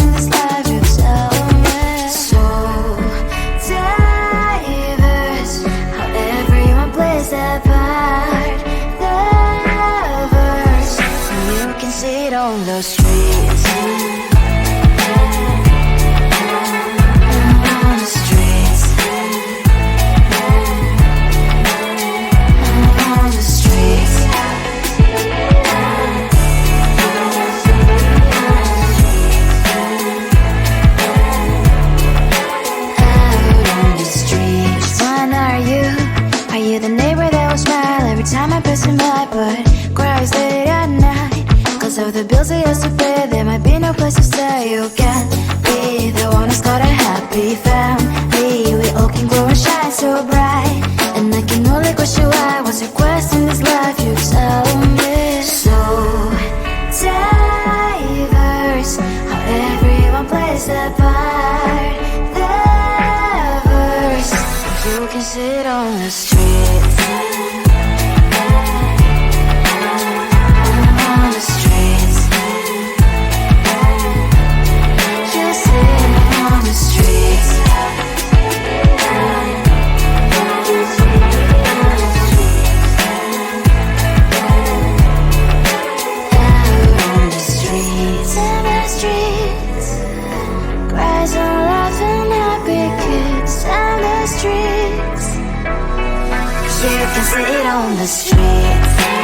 in this life, you tell me. So diverse, how everyone plays their part. The verse, you can see it on the streets. On the streets. On the streets. The neighbor that will smile every time I pass him by, but cries late at night. Cause of the bills he has to pay, there might be no place to stay. You can't be the one who's got a happy family. We all can grow and shine so bright, and I can only question why. What's your quest in this life, you tell me. So diverse, how everyone plays their part. The verse, you can sit on the streets. On the streets. You sit on the streets. Out on the streets. In the streets. Cries and laughing happy kids. And the streets. You can sit on the streets.